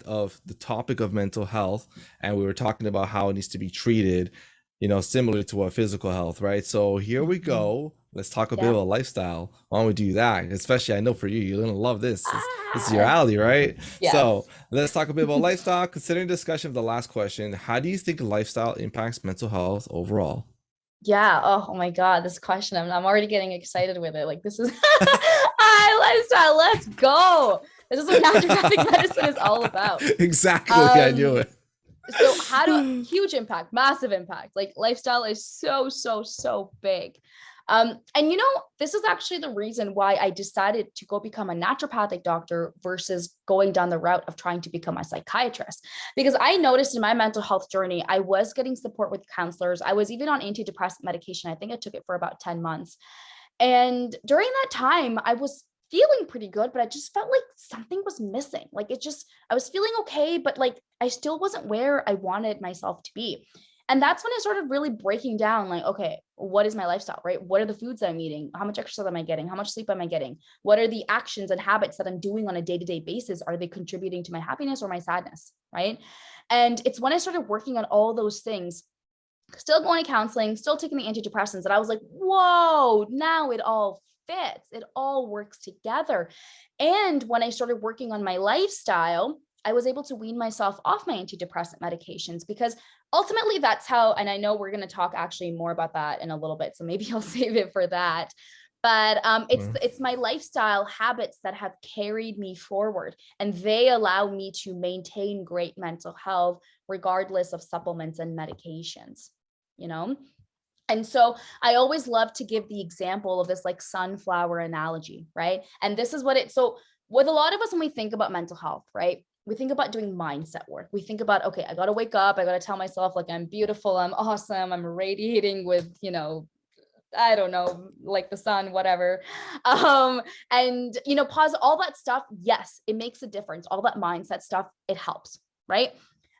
of the topic of mental health, and we were talking about how it needs to be treated, similar to what physical health, right? So here we Mhm. go. Let's talk a bit Yeah. about lifestyle. Why don't we do that? Especially, I know for you, you're gonna love this. This is your Ah, alley, right? So yes. let's talk a bit about lifestyle. Considering discussion of the last question, how do you think lifestyle impacts mental health overall? Yeah. Oh my God, this question. I'm already getting excited with it. Like this is lifestyle. Let's go. This is what naturopathic medicine is all about. Exactly, I knew Um, it. so how do huge impact, massive impact. Like lifestyle is so big. And this is actually the reason why I decided to go become a naturopathic doctor versus going down the route of trying to become a psychiatrist. Because I noticed in my mental health journey, I was getting support with counselors. I was even on antidepressant medication. I think I took it for about 10 months. And during that time, I was feeling pretty good, but I just felt like something was missing. Like I was feeling okay, but like I still wasn't where I wanted myself to be. And that's when I started really breaking down like, okay, what is my lifestyle, right? What are the foods that I'm eating? How much exercise am I getting? How much sleep am I getting? What are the actions and habits that I'm doing on a day to day basis? Are they contributing to my happiness or my sadness, right? And it's when I started working on all those things, still going to counseling, still taking the antidepressants, that I was like, whoa, now it all fits. It all works together. And when I started working on my lifestyle, I was able to wean myself off my antidepressant medications because ultimately that's how, and I know we're going to talk actually more about that in a little bit. So maybe I'll save it for that. But it's my lifestyle habits that have carried me forward, and they allow me to maintain great mental health regardless of supplements and medications, you know? And so I always love to give the example of this like sunflower analogy, right? And this is so with a lot of us, when we think about mental health, right? We think about doing mindset work. We think about, okay, I got to wake up. I got to tell myself like I'm beautiful, I'm awesome, I'm radiating with, I don't know, like the sun, whatever. And pause all that stuff. Yes, it makes a difference. All that mindset stuff, it helps, right?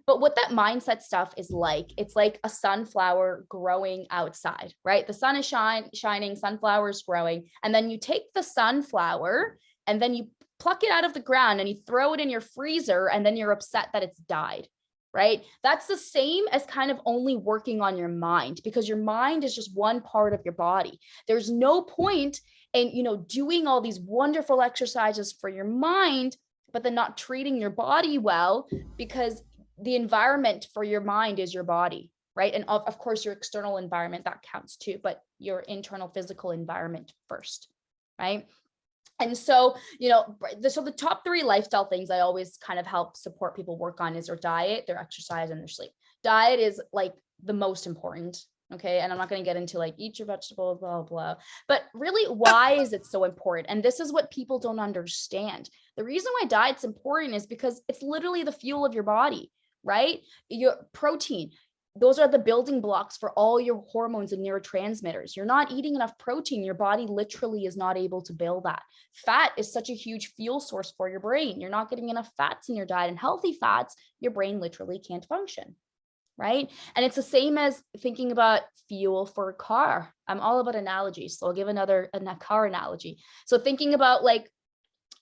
But what that mindset stuff is like, it's like a sunflower growing outside, right? The sun is shining, sunflowers growing, and then you take the sunflower and then you pluck it out of the ground and you throw it in your freezer, and then you're upset that it's died, right? That's the same as kind of only working on your mind, because your mind is just one part of your body. There's no point in, doing all these wonderful exercises for your mind, but then not treating your body well, because the environment for your mind is your body, right? And of course, your external environment, that counts too, but your internal physical environment first, right? And so, the top three lifestyle things I always kind of help support people work on is their diet, their exercise, and their sleep. Diet is like the most important. Okay. And I'm not going to get into like eat your vegetables, blah, blah. But really, why is it so important? And this is what people don't understand. The reason why diet's important is because it's literally the fuel of your body, right? Your protein, those are the building blocks for all your hormones and neurotransmitters. You're not eating enough protein, your body literally is not able to build that. Fat is such a huge fuel source for your brain. You're not getting enough fats in your diet, and healthy fats, your brain literally can't function, right? And it's the same as thinking about fuel for a car. I'm all about analogies, so I'll give a car analogy. So thinking about like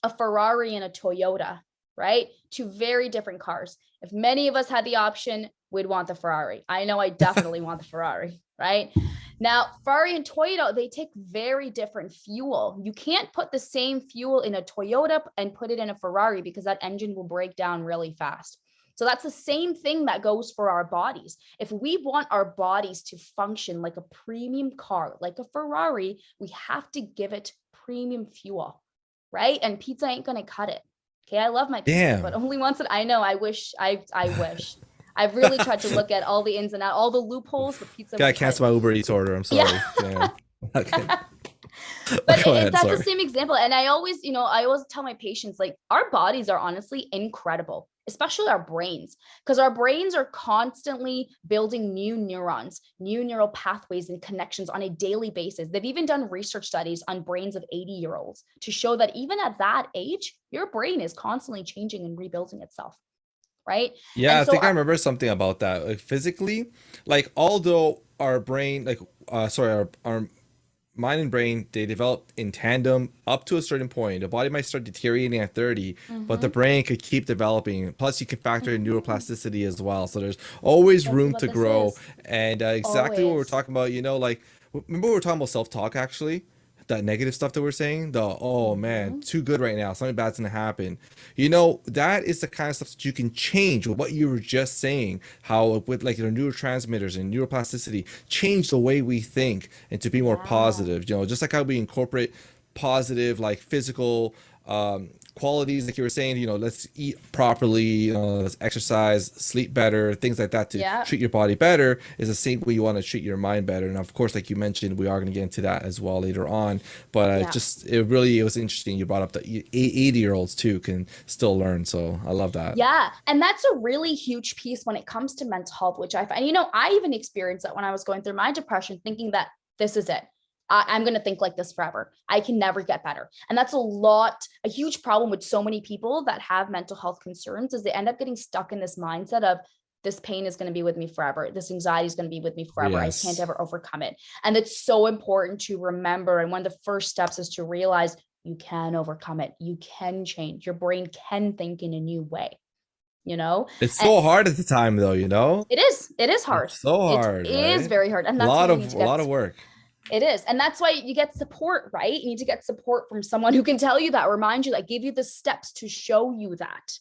a Ferrari and a Toyota, right? Two very different cars. If many of us had the option, we'd want the Ferrari. I know I definitely want the Ferrari, right? Now, Ferrari and Toyota, they take very different fuel. You can't put the same fuel in a Toyota and put it in a Ferrari, because that engine will break down really fast. So that's the same thing that goes for our bodies. If we want our bodies to function like a premium car, like a Ferrari, we have to give it premium fuel, right? And pizza ain't gonna cut it. Okay, I love my pizza, but Damn. only once. I know. I wish. I've really tried to look at all the ins and outs, all the loopholes, but pizza Gotta won't cut it. cancel my Uber Eats order. I'm Yeah. sorry. Damn. Okay. But Go ahead. that's the Sorry. same example. And I always tell my patients, like, our bodies are honestly incredible, especially our brains, because our brains are constantly building new neurons, new neural pathways and connections on a daily basis. They've even done research studies on brains of 80-year-olds to show that even at that age, your brain is constantly changing and rebuilding itself, right? Yeah, And I so think I remember something about that. Like physically, like although our brain, like sorry, our mind and brain, they develop in tandem up to a certain point. The body might start deteriorating at 30, but the Mm-hmm. brain could keep developing. Plus, you can factor in Mm-hmm. neuroplasticity as well. So there's always This is room what to this grow. is. And exactly what we're Always. talking about, like, remember we were talking about self-talk actually? That negative stuff that we're saying, oh man, Mm-hmm. too good right now, something bad's gonna happen. That is the kind of stuff that you can change with what you were just saying, how with like your neurotransmitters and neuroplasticity change the way we think and to be more Yeah. positive, just like how we incorporate positive like physical qualities, like you were saying, let's eat properly, let's exercise, sleep better, things like that to Yeah. treat your body better, is the same way you want to treat your mind better. And of course, like you mentioned, we are going to get into that as well later on. But Yeah. it was interesting. You brought up that 80-year-olds too can still learn. So I love that. Yeah. And that's a really huge piece when it comes to mental health, which I find, I even experienced that when I was going through my depression, thinking that this is it. I'm going to think like this forever. I can never get better. And that's a huge problem with so many people that have mental health concerns is they end up getting stuck in this mindset of this pain is going to be with me forever. This anxiety is going to be with me forever. I can't Yes. ever overcome it. And it's so important to remember. And one of the first steps is to realize you can overcome it. You can change. Your brain can think in a new way, you know? It's And so hard at the time though, it is hard. It's so It hard, is right? very hard. And A that's why lot you need of to a get lot of work. it is. And that's why you get support, right? You need to get support from someone who can tell you that, remind you that, give you the steps to show you that,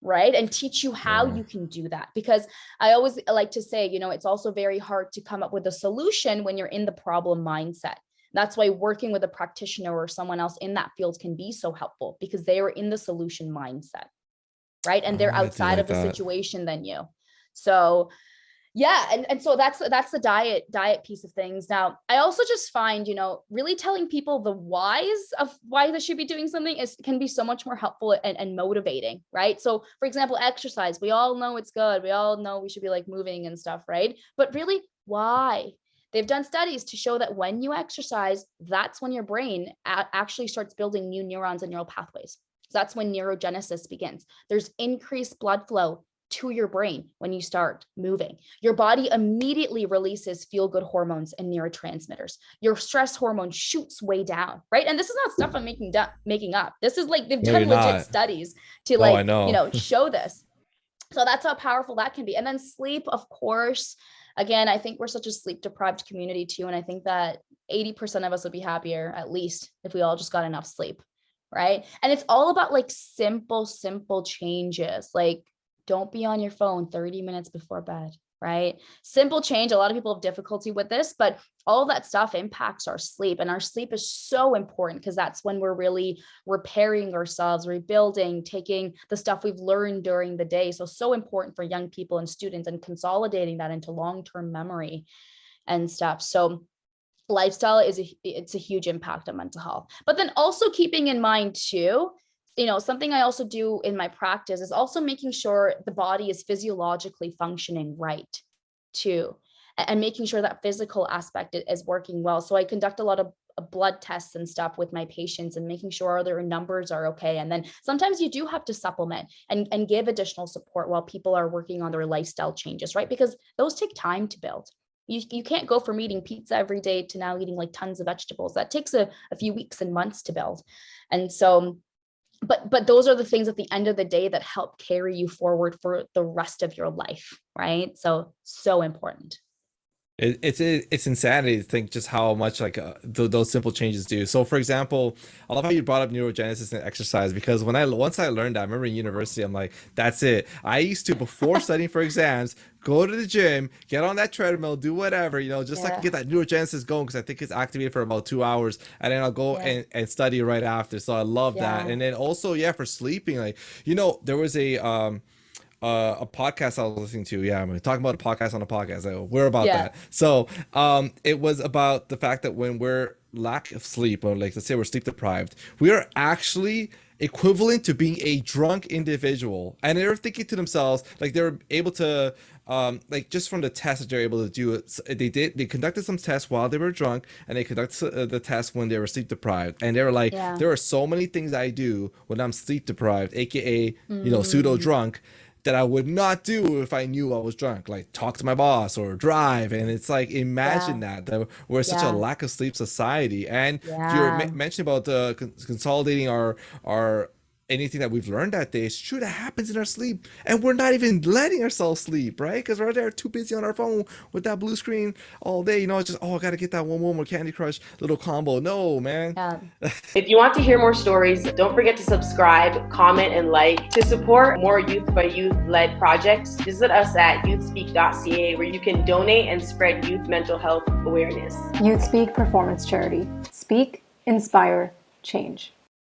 right? And teach you how Yeah. you can do that. Because I always like to say, it's also very hard to come up with a solution when you're in the problem mindset. That's why working with a practitioner or someone else in that field can be so helpful because they are in the solution mindset, right? And they're I do outside like of the that. situation than you. So yeah, and so that's the diet piece of things. Now I also just find, really telling people the whys of why they should be doing something can be so much more helpful and motivating, right? So for example, exercise, we all know it's good, we all know we should be like moving and stuff, right? But really, why? They've done studies to show that when you exercise, that's when your brain actually starts building new neurons and neural pathways. So that's when neurogenesis begins. There's increased blood flow to your brain when you start moving. Your body immediately releases feel-good hormones and neurotransmitters. Your stress hormone shoots way down, right? And this is not stuff I'm making up. This is like they've No, you're done legit not. studies to Oh, I like, know. show this. So that's how powerful that can be. And then sleep, of course. Again, I think we're such a sleep deprived community too. And I think that 80% of us would be happier, at least, if we all just got enough sleep. Right. And it's all about like simple changes. Like don't be on your phone 30 minutes before bed. Right. Simple change. A lot of people have difficulty with this, but all of that stuff impacts our sleep. And our sleep is so important because that's when we're really repairing ourselves, rebuilding, taking the stuff we've learned during the day. So important for young people and students and consolidating that into long-term memory and stuff. So lifestyle it's a huge impact on mental health. But then also keeping in mind too, something I also do in my practice is also making sure the body is physiologically functioning right too, and making sure that physical aspect is working well. So I conduct a lot of blood tests and stuff with my patients and making sure their numbers are okay. And then sometimes you do have to supplement and give additional support while people are working on their lifestyle changes, right? Because those take time to build. You can't go from eating pizza every day to now eating like tons of vegetables. That takes a few weeks and months to build. And so, but those are the things at the end of the day that help carry you forward for the rest of your life, right? So important. It's insanity to think just how much like those simple changes do. So, for example, I love how you brought up neurogenesis and exercise because once I learned that, I remember in university, I'm like, that's it. I used to before studying for exams, go to the gym, get on that treadmill, do whatever, just so I can Yeah. get that neurogenesis going because I think it's activated for about 2 hours, and then I'll go Yeah. and study right after. So I love that. Yeah. And then also, yeah, for sleeping, like there was a podcast I was listening to. Yeah, I'm talking about a podcast on a podcast. We're about Yeah. that. So, it was about the fact that when we're lack of sleep, or like let's say we're sleep deprived, we are actually equivalent to being a drunk individual. And they're thinking to themselves, like they're able to, like just from the test that they're able to do it, they conducted some tests while they were drunk, and they conducted the test when they were sleep deprived, and they were like, Yeah. there are so many things I do when I'm sleep deprived, aka pseudo Mm, drunk, that I would not do if I knew I was drunk, like talk to my boss or drive. And it's like, imagine that we're such a Yeah. lack of sleep society. And you're Yeah. mentioning about consolidating our anything that we've learned that day. It's true, that happens in our sleep, and we're not even letting ourselves sleep, right? Because we're there too busy on our phone with that blue screen all day. It's just, oh, I gotta get that one more Candy Crush little combo. No, man. Yeah. If you want to hear more stories, don't forget to subscribe, comment, and like. To support more youth by youth led projects, visit us at youthspeak.ca, where you can donate and spread youth mental health awareness. YouthSpeak Performance Charity. Speak, inspire, change.